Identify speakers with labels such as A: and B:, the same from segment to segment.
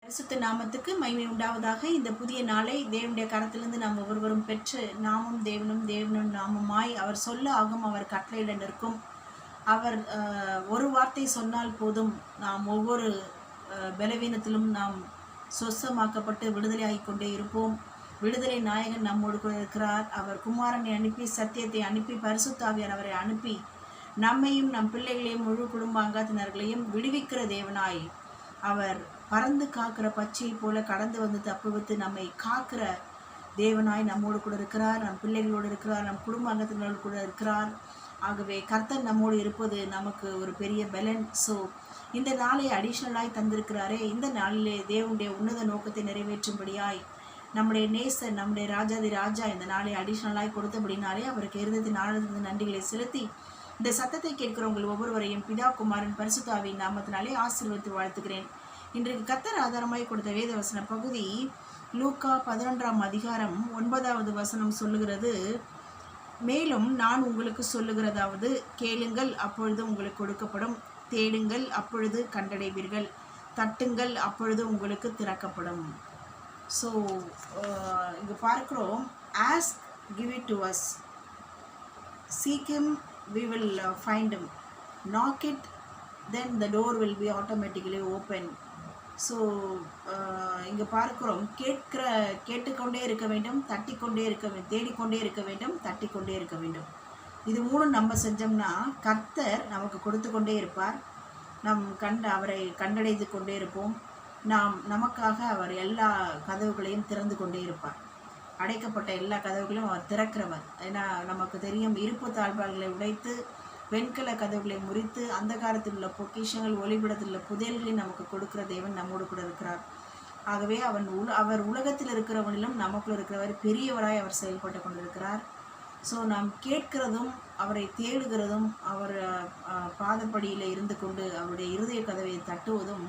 A: பரிசுத்த நாமத்துக்கு மகிமை உண்டாவதாக. இந்த புதிய நாளை தேவனுடைய கரத்திலிருந்து நாம் ஒவ்வொருவரும் பெற்று நாமும் தேவனும் நாமமாய் அவர் சொல்ல ஆகும், அவர் கட்டளையிட நிற்கும். அவர் ஒரு வார்த்தை சொன்னால் போதும், நாம் ஒவ்வொரு பலவீனத்திலும் நாம் சொஸ்தமாக்கப்பட்டு விடுதலை ஆகிக்கொண்டே இருப்போம். விடுதலை நாயகன் நம்மோடு கூட இருக்கிறார். அவர் குமாரனை அனுப்பி, சத்தியத்தை அனுப்பி, பரிசுத்தாவியார் அவரை அனுப்பி நம்மையும் நம் பிள்ளைகளையும் முழு குடும்ப அங்கத்தினர்களையும் விடுவிக்கிற தேவனாய் அவர் பறந்து காக்கிற பச்சையை போல கடந்து வந்து தப்புவித்து நம்மை காக்கிற தேவனாய் நம்மோடு கூட இருக்கிறார். நம் பிள்ளைகளோடு இருக்கிறார், நம் குடும்ப அங்கத்தினரோடு கூட இருக்கிறார். ஆகவே கர்த்தர் நம்மோடு இருப்பது நமக்கு ஒரு பெரிய பலன். ஸோ இந்த நாளை அடிஷ்னலாய் தந்திருக்கிறாரே, இந்த நாளிலே தேவனுடைய உன்னத நோக்கத்தை நிறைவேற்றும்படியாய் நம்முடைய நேசர், நம்முடைய ராஜாதி ராஜா இந்த நாளை அடிஷ்னலாய் கொடுத்தபடினாலே அவருக்கு இருந்ததின் ஆனந்த நன்றிகளை செலுத்தி இந்த சத்தத்தை கேட்கிறவங்கள் ஒவ்வொருவரையும் பிதா குமாரன் பரிசுத்தாவின் நாமத்தினாலே ஆசீர்வதித்து வாழ்த்துகிறேன். இன்றைக்கு கர்த்தர் ஆதாரமாய் கொடுத்த வேத வசன பகுதி லூக்கா 11ஆம் அதிகாரம் 9வது வசனம் சொல்லுகிறது, மேலும் நான் உங்களுக்கு சொல்லுகிறதாவது, கேளுங்கள் அப்பொழுது உங்களுக்கு கொடுக்கப்படும், தேடுங்கள் அப்பொழுது கண்டடைவீர்கள், தட்டுங்கள் அப்பொழுது உங்களுக்கு திறக்கப்படும். ஸோ இங்கே பார்க்குறோம், ask give it to us, seek him we will find him, knock it then the door will be automatically open. So இங்கே பார்க்குறோம், கேட்டுக்கொண்டே இருக்க வேண்டும், தட்டிக்கொண்டே இருக்க வேண்டும், தேடிக்கொண்டே இருக்க வேண்டும், தட்டிக்கொண்டே இருக்க வேண்டும். இது மூணும் நம்ம செஞ்சோம்னா கர்த்தர் நமக்கு கொடுத்து கொண்டே இருப்பார். அவரை கண்டடைந்து கொண்டே இருப்போம். நமக்காக அவர் எல்லா கதவுகளையும் திறந்து கொண்டே இருப்பார். அடைக்கப்பட்ட எல்லா கதவுகளையும் அவர் திறக்கிறவர். ஏன்னா நமக்கு தெரியும், இருப்பு தாழ்பால்களை உடைத்து வெண்கல கதவுகளை முறித்து அந்த காலத்தில் உள்ள பொக்கிஷங்கள், ஒளிபடத்தில் உள்ள புதையல்களை நமக்கு கொடுக்கிற தேவன் நம்மோடு கூட இருக்கிறார். ஆகவே அவர் உலகத்தில் இருக்கிறவனிலும் நமக்குள்ள இருக்கிறவர் பெரியவராய் அவர் செயல்பட்டு கொண்டிருக்கிறார். ஸோ நாம் கேட்கிறதும் அவரை தேடுகிறதும் அவர் பாதப்படியில் இருந்து கொண்டு அவருடைய இருதய கதவை தட்டுவதும்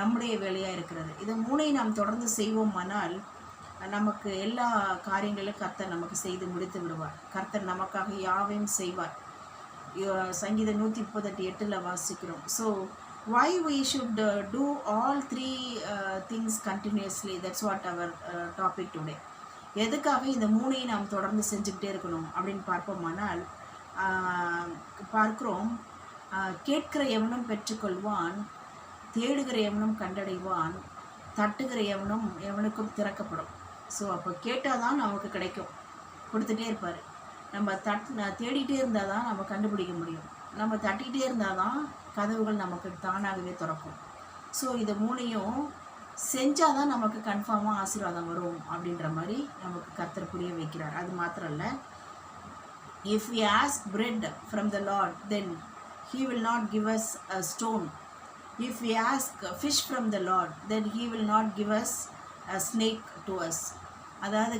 A: நம்முடைய வேலையாக இருக்கிறது. இதை மூணையும் நாம் தொடர்ந்து செய்வோமானால் நமக்கு எல்லா காரியங்களும் கர்த்தர் நமக்கு செய்து முடித்து விடுவார். கர்த்தர் நமக்காக யாவையும் செய்வார். சங்கீதம் 138 வாசிக்கிறோம். So why we should do all three things continuously, that's what our topic today. எதுக்காக இந்த மூணையும் நாம் தொடர்ந்து செஞ்சுக்கிட்டே இருக்கணும் அப்படின்னு பார்ப்போமானால், பார்க்கிறோம், கேட்கிற எவனும் பெற்றுக்கொள்வான், தேடுகிற எவனும் கண்டடைவான், தட்டுகிற எவனுக்கும் திறக்கப்படும். ஸோ அப்போ கேட்டால் தான் நமக்கு கிடைக்கும், கொடுத்துட்டே இருப்பார். நம்ம தேடிகிட்டே இருந்தால் தான் நம்ம கண்டுபிடிக்க முடியும். நம்ம தட்டிகிட்டே இருந்தால் தான் கதவுகள் நமக்கு தானாகவே திறக்கும். ஸோ இதை மூணையும் செஞ்சால் தான் நமக்கு கன்ஃபார்மாக ஆசீர்வாதம் வரும் அப்படின்ற மாதிரி நமக்கு கர்த்தர் புரிய வைக்கிறார். அது மாத்திரம் இல்லை, if we ask bread from the Lord then he will not give us a stone. If we ask fish from the Lord then he will not give us a snake to us. அதாவது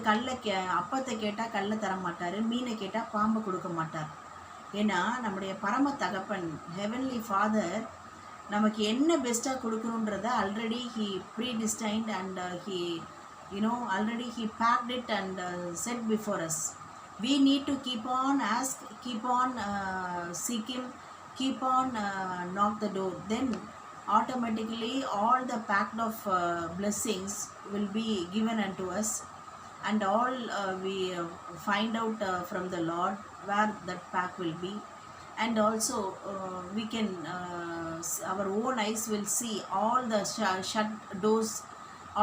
A: அப்பத்தை கேட்டால் கல்லை தர மாட்டார், மீனை கேட்டால் பாம்பை கொடுக்க மாட்டார். ஏன்னா நம்முடைய பரம தகப்பன் ஹெவன்லி ஃபாதர் நமக்கு என்ன பெஸ்ட்டாக கொடுக்கணுன்றத already he predestined and he already he packed it and set before us. We need to keep on ask, keep on seek him, keep on knock the door. Then automatically all the packed of blessings will be given unto us, and all we find out from the Lord where that pack will be. And also we can our own eyes will see all the shut doors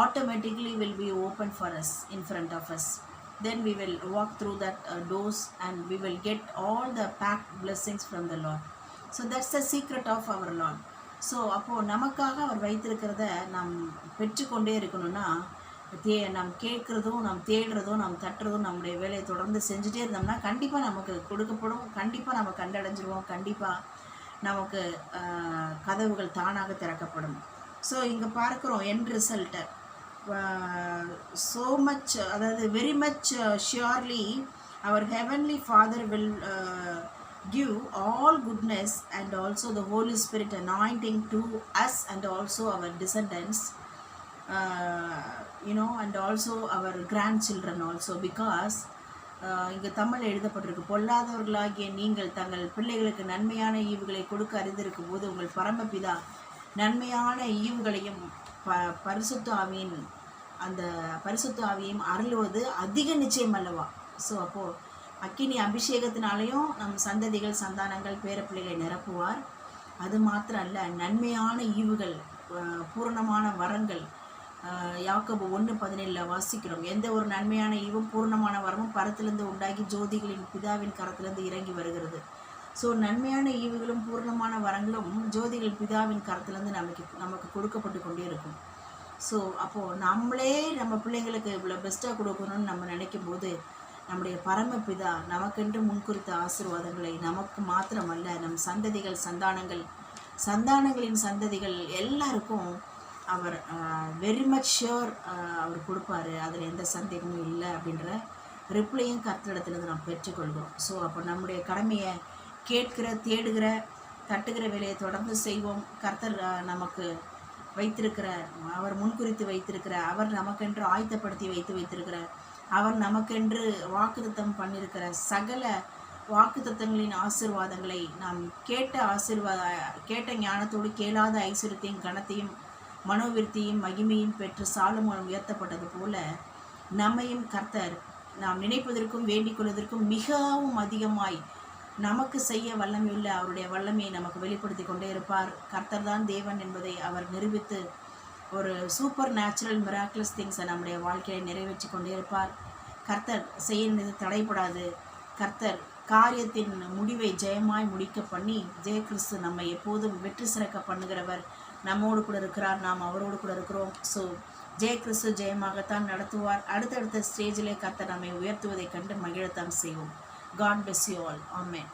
A: automatically will be open for us in front of us. Then we will walk through that doors and we will get all the packed blessings from the Lord. So that's the secret of our Lord. So அப்போது நமக்காக அவர் வைத்திருக்கிறத நாம் பெற்றுக்கொண்டே இருக்கணும்னா, நாம் கேட்குறதும், நாம் தேடுறதும், நாம் தட்டுறதும், நம்முடைய வேலையை தொடர்ந்து செஞ்சுட்டே இருந்தோம்னா கண்டிப்பாக நமக்கு கொடுக்கப்படும். கண்டிப்பாக நம்ம கண்டடைஞ்சிருவோம். கண்டிப்பாக நமக்கு கதவுகள் தானாக திறக்கப்படும். ஸோ இங்கே பார்க்குறோம், எண்ட் ரிசல்ட்டை so much, அதாவது very much surely our heavenly Father will give all goodness and also the Holy Spirit anointing to us and also our descendants, and also our grandchildren also, because இங்கே தமிழ் எழுதப்பட்டிருக்கு, பொல்லாதவர்களாகிய நீங்கள் தங்கள் பிள்ளைகளுக்கு நன்மையான ஈவுகளை கொடுக்க அறிந்திருக்கும் போது உங்கள் பரமபிதா நன்மையான ஈவுகளையும் பரிசுத்த ஆவியின் அந்த பரிசுத்த ஆவியையும் அருளுவது அதிக நிச்சயம் அல்லவா. ஸோ அப்போது அக்கினி அபிஷேகத்தினாலேயும் நம் சந்ததிகள் சந்தானங்கள் பேரப்பிள்ளைகளை நிரப்புவார். அது மாத்திரம் அல்ல, நன்மையான ஈவுகள், பூரணமான வரங்கள். யாக்கோபு 1:17 வாசிக்கிறோம், எந்த ஒரு நன்மையான ஈவும் பூர்ணமான வரமும் பரத்திலிருந்து உண்டாகி ஜோதிகளின் பிதாவின் கரத்திலிருந்து இறங்கி வருகிறது. ஸோ நன்மையான ஈவுகளும் பூர்ணமான வரங்களும் ஜோதிகளின் பிதாவின் கரத்திலிருந்து நமக்கு கொடுக்கப்பட்டு கொண்டே இருக்கும். ஸோ அப்போது நம்மளே நம்ம பிள்ளைங்களுக்கு இவ்வளோ பெஸ்ட்டாக கொடுக்கணும்னு நம்ம நினைக்கும் போது நம்முடைய பரமபிதா நமக்கென்று முன்குறித்த ஆசீர்வாதங்களை நமக்கு மாத்திரமல்ல, நம் சந்ததிகள் சந்தானங்களின் சந்ததிகள் எல்லாருக்கும் அவர் வெரி மச் ஷியோர் அவர் கொடுப்பாரு. அதில் எந்த சந்தேகமும் இல்லை அப்படின்ற ரிப்ளையும் கர்த்தரிடத்திலிருந்து நாம் பெற்றுக்கொள்கிறோம். ஸோ அப்போ நம்முடைய கடமையை கேட்கிற, தேடுகிற, தட்டுகிற வேலையை தொடர்ந்து செய்வோம். கர்த்தர் நமக்கு வைத்திருக்கிற, அவர் முன்குறித்து வைத்திருக்கிற, அவர் நமக்கென்று ஆயத்தப்படுத்தி வைத்திருக்கிற, அவர் நமக்கென்று வாக்குத்தத்தம் பண்ணியிருக்கிற சகல வாக்குத்தத்தங்களின் ஆசீர்வாதங்களை நாம் கேட்ட ஞானத்தோடு கேளாத ஐஸ்வர்யத்தையும் கனத்தையும் மனோவிருத்தியும் மகிமையும் பெற்று சாலமோன் உயர்த்தப்பட்டது போல நம்மையும் கர்த்தர் நாம் நினைப்பதற்கும் வேண்டிக் கொள்வதற்கும் மிகவும் அதிகமாய் நமக்கு செய்ய வல்லமையுள்ள அவருடைய வல்லமையை நமக்கு வெளிப்படுத்தி கொண்டே இருப்பார். கர்த்தர் தான் தேவன் என்பதை அவர் நிரூபித்து ஒரு சூப்பர் நேச்சுரல் மிராக்குலஸ் திங்ஸை நம்முடைய வாழ்க்கையை நிறைவேற்றி கொண்டே இருப்பார். கர்த்தர் செய்ய தடைப்படாது. கர்த்தர் காரியத்தின் முடிவை ஜெயமாய் முடிக்க பண்ணி ஜெயகிறிஸ்து நம்மை எப்போதும் வெற்றி சிறக்க பண்ணுகிறவர். நம்மோடு கூட இருக்கிறார், நாம் அவரோடு கூட இருக்கிறோம். ஸோ ஜெயகிறிஸ்து ஜெயமாகத்தான் நடத்துவார். அடுத்தடுத்த ஸ்டேஜிலே கர்த்தர் நம்மை உயர்த்துவதை கண்டு மகிழத்தான் செய்வோம். God bless you all. Amen.